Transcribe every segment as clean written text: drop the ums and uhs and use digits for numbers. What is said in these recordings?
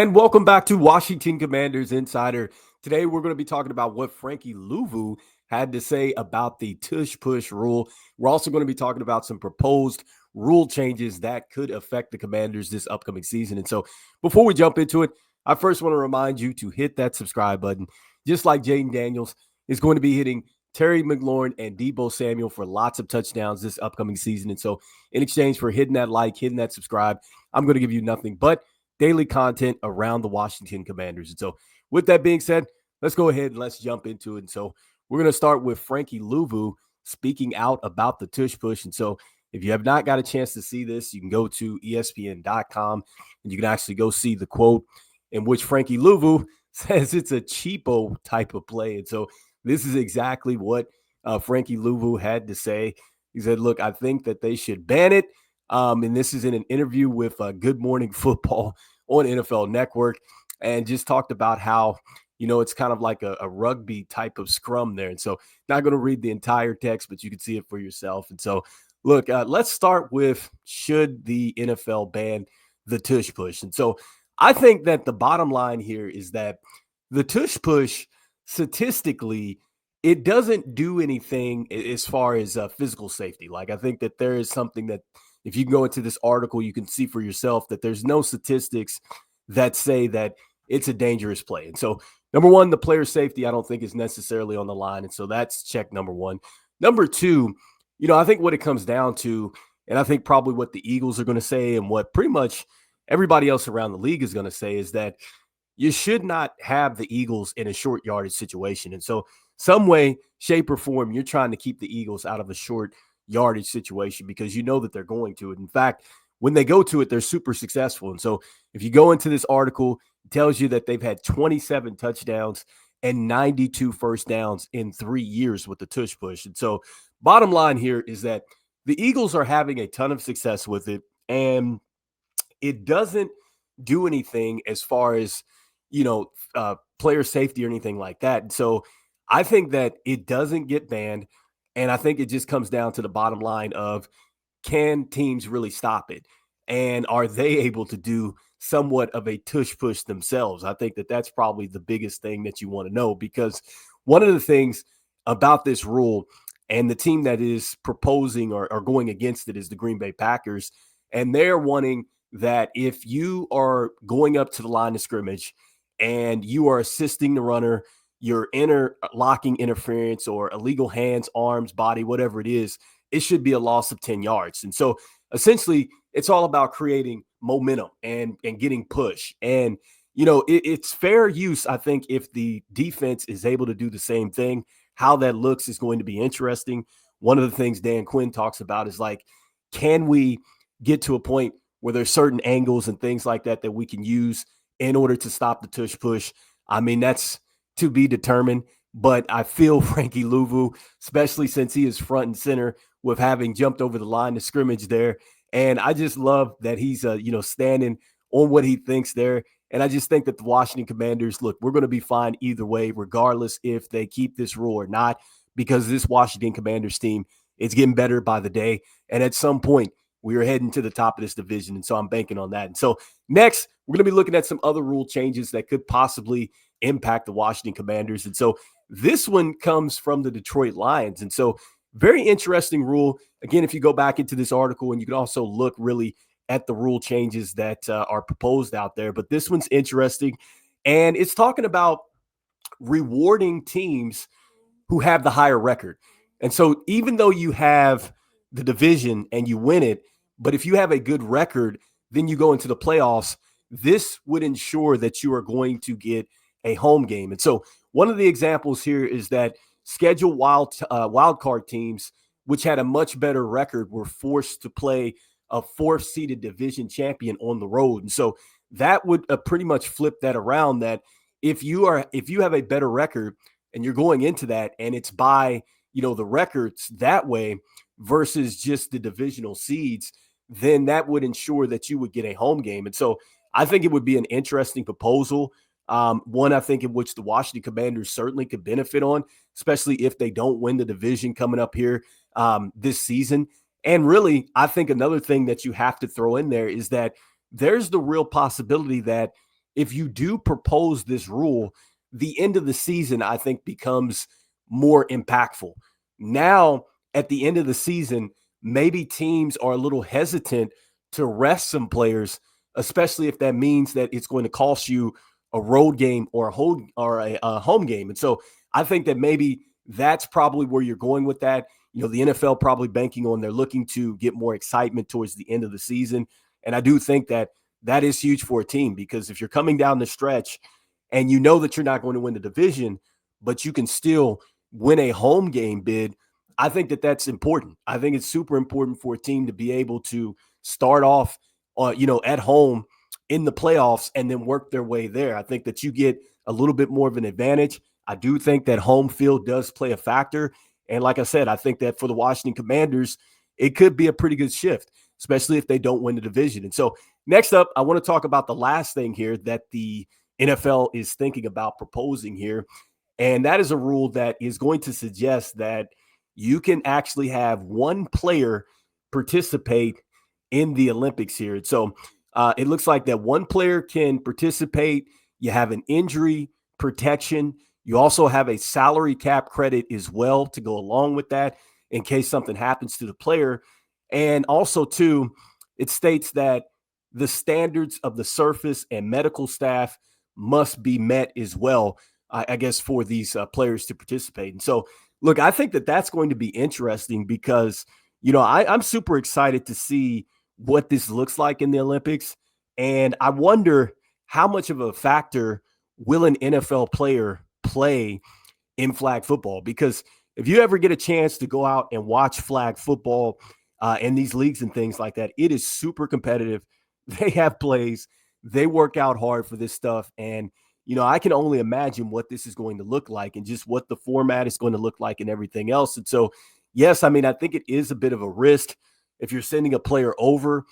And welcome back to Washington Commanders Insider. Today, we're going to be talking about what Frankie Luvu had to say about the Tush Push rule. We're also going to be talking about some proposed rule changes that could affect the Commanders this upcoming season. And so, before we jump into it, I first want to remind you to hit that subscribe button, just like Jayden Daniels is going to be hitting Terry McLaurin and Deebo Samuel for lots of touchdowns this upcoming season. And so, in exchange for hitting that like, hitting that subscribe, I'm going to give you nothing but daily content around the Washington Commanders. And so with that being said, let's go ahead and let's jump into it. And so we're going to start with Frankie Luvu speaking out about the Tush Push. And so if you have not got a chance to see this, you can go to ESPN.com and you can actually go see the quote in which Frankie Luvu says it's a cheapo type of play. And so this is exactly what Frankie Luvu had to say. He said, look, I think that they should ban it. And this is in an interview with Good Morning Football on NFL Network, and just talked about how, it's kind of like a rugby type of scrum there. And so not going to read the entire text, but you can see it for yourself. And so, look, let's start with, should the NFL ban the Tush Push? And so I think that the bottom line here is that the Tush Push, statistically, it doesn't do anything as far as physical safety. Like, I think that there is something that, if you can go into this article, you can see for yourself that there's no statistics that say that it's a dangerous play. And so, number one, the player safety, I don't think is necessarily on the line. And so that's check number one. Number two, I think what it comes down to, and I think probably what the Eagles are going to say and what pretty much everybody else around the league is going to say, is that you should not have the Eagles in a short yardage situation. And so some way, shape, or form, you're trying to keep the Eagles out of a short yardage situation because you know that they're going to it. In fact, when they go to it, they're super successful. And so if you go into this article, it tells you that they've had 27 touchdowns and 92 first downs in 3 years with the Tush Push. And so bottom line here is that the Eagles are having a ton of success with it, and it doesn't do anything as far as, player safety or anything like that. And so I think that it doesn't get banned. And I think it just comes down to the bottom line of, can teams really stop it? And are they able to do somewhat of a Tush Push themselves? I think that that's probably the biggest thing that you want to know, because one of the things about this rule, and the team that is proposing or going against it, is the Green Bay Packers. And they're wanting that if you are going up to the line of scrimmage and you are assisting the runner, your interlocking interference or illegal hands, arms, body, whatever it is, it should be a loss of 10 yards. And so essentially it's all about creating momentum and getting push. And, it's fair use. I think if the defense is able to do the same thing, how that looks is going to be interesting. One of the things Dan Quinn talks about is, like, can we get to a point where there's certain angles and things like that we can use in order to stop the Tush Push? I mean, that's to be determined, but I feel Frankie Luvu, especially since he is front and center with having jumped over the line of scrimmage there. And I just love that he's, standing on what he thinks there. And I just think that the Washington Commanders, look, we're going to be fine either way, regardless if they keep this rule or not, because this Washington Commanders team is getting better by the day. And at some point, we are heading to the top of this division. And so I'm banking on that. And so next, we're going to be looking at some other rule changes that could possibly impact the Washington Commanders. And so this one comes from the Detroit Lions. And so very interesting rule. Again, if you go back into this article, and you can also look really at the rule changes that are proposed out there, but this one's interesting. And it's talking about rewarding teams who have the higher record. And so even though you have the division and you win it, but if you have a good record, then you go into the playoffs, this would ensure that you are going to get a home game. And so one of the examples here is that scheduled wild card teams, which had a much better record, were forced to play a fourth seeded division champion on the road. And so that would pretty much flip that around, that if you have a better record and you're going into that, and it's by, the records that way versus just the divisional seeds, then that would ensure that you would get a home game. And so I think it would be an interesting proposal. One, I think, in which the Washington Commanders certainly could benefit on, especially if they don't win the division coming up here this season. And really, I think another thing that you have to throw in there is that there's the real possibility that if you do propose this rule, the end of the season, I think, becomes more impactful. Now, at the end of the season, maybe teams are a little hesitant to rest some players, especially if that means that it's going to cost you a road game or a home game. And so I think that maybe that's probably where you're going with that. The NFL probably banking on they're looking to get more excitement towards the end of the season. And I do think that that is huge for a team, because if you're coming down the stretch and you know that you're not going to win the division, but you can still win a home game bid, I think that that's important. I think it's super important for a team to be able to start off, at home in the playoffs and then work their way there. I think that you get a little bit more of an advantage. I do think that home field does play a factor. And like I said, I think that for the Washington Commanders, it could be a pretty good shift, especially if they don't win the division. And so next up, I want to talk about the last thing here that the NFL is thinking about proposing here. And that is a rule that is going to suggest that you can actually have one player participate in the Olympics here. And so it looks like that one player can participate. You have an injury protection. You also have a salary cap credit as well to go along with that in case something happens to the player. And also, too, it states that the standards of the surface and medical staff must be met as well, I guess, for these players to participate. And so, look, I think that that's going to be interesting because, I'm super excited to see what this looks like in the Olympics. And I wonder how much of a factor will an NFL player play in flag football? Because if you ever get a chance to go out and watch flag football in these leagues and things like that, it is super competitive. They have plays. They work out hard for this stuff. And, I can only imagine what this is going to look like and just what the format is going to look like and everything else. And so, yes, I think it is a bit of a risk if you're sending a player over.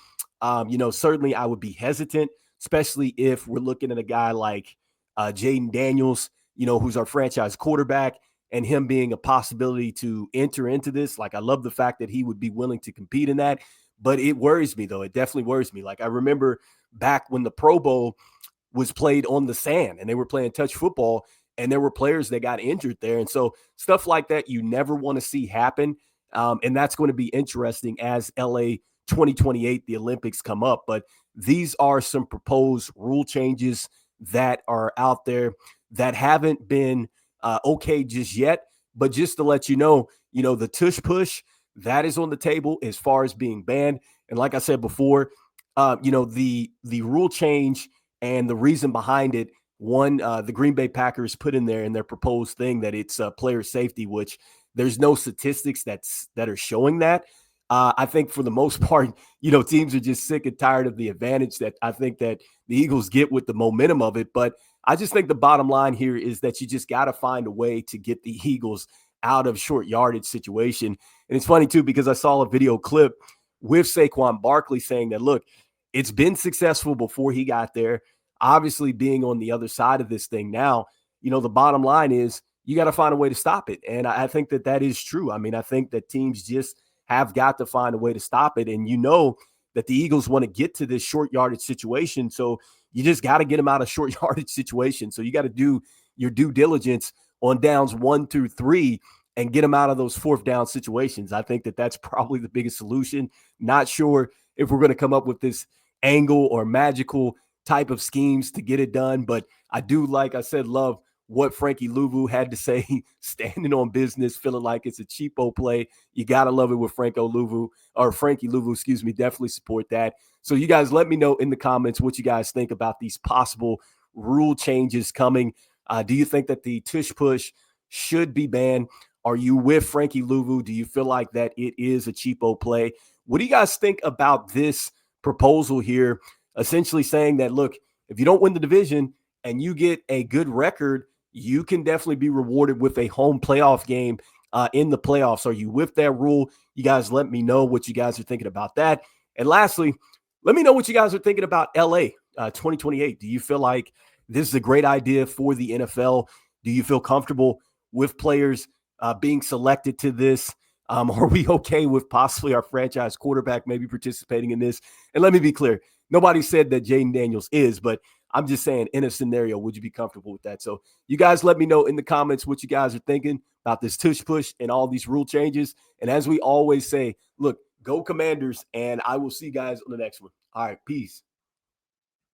Certainly I would be hesitant, especially if we're looking at a guy like Jayden Daniels, who's our franchise quarterback, and him being a possibility to enter into this. Like, I love the fact that he would be willing to compete in that, but it worries me, though. It definitely worries me. Like, I remember back when the Pro Bowl was played on the sand and they were playing touch football, and there were players that got injured there. And so stuff like that, you never want to see happen. And that's going to be interesting as LA 2028, the Olympics come up. But these are some proposed rule changes that are out there that haven't been okay just yet. But just to let you know, the Tush Push, that is on the table as far as being banned. And like I said before, the rule change and the reason behind it, one, the Green Bay Packers put in there in their proposed thing that it's player safety, which there's no statistics that are showing that. I think for the most part, teams are just sick and tired of the advantage that I think that the Eagles get with the momentum of it. But I just think the bottom line here is that you just got to find a way to get the Eagles out of short yardage situation. And it's funny, too, because I saw a video clip with Saquon Barkley saying that, look, it's been successful before he got there. Obviously, being on the other side of this thing now, the bottom line is you got to find a way to stop it. And I think that that is true. I think that teams just have got to find a way to stop it. And that the Eagles want to get to this short yardage situation. So you just got to get them out of short yardage situation. So you got to do your due diligence on downs 1 through 3 and get them out of those fourth down situations. I think that that's probably the biggest solution. Not sure if we're going to come up with this angle or magical type of schemes to get it done. But I do, like I said, love what Frankie Luvu had to say, standing on business, feeling like it's a cheapo play. You got to love it with Frankie Luvu, definitely support that. So you guys let me know in the comments what you guys think about these possible rule changes coming. Do you think that the Tush Push should be banned? Are you with Frankie Luvu? Do you feel like that it is a cheapo play? What do you guys think about this proposal here? Essentially saying that, look, if you don't win the division and you get a good record, you can definitely be rewarded with a home playoff game in the playoffs. Are you with that rule? You guys let me know what you guys are thinking about that. And lastly, let me know what you guys are thinking about LA 2028. Do you feel like this is a great idea for the NFL? Do you feel comfortable with players being selected to this? Are we okay with possibly our franchise quarterback maybe participating in this? And let me be clear, nobody said that Jayden Daniels is, but I'm just saying, in a scenario, would you be comfortable with that? So you guys let me know in the comments what you guys are thinking about this tush push and all these rule changes. And as we always say, look, go Commanders, and I will see you guys on the next one. All right, peace.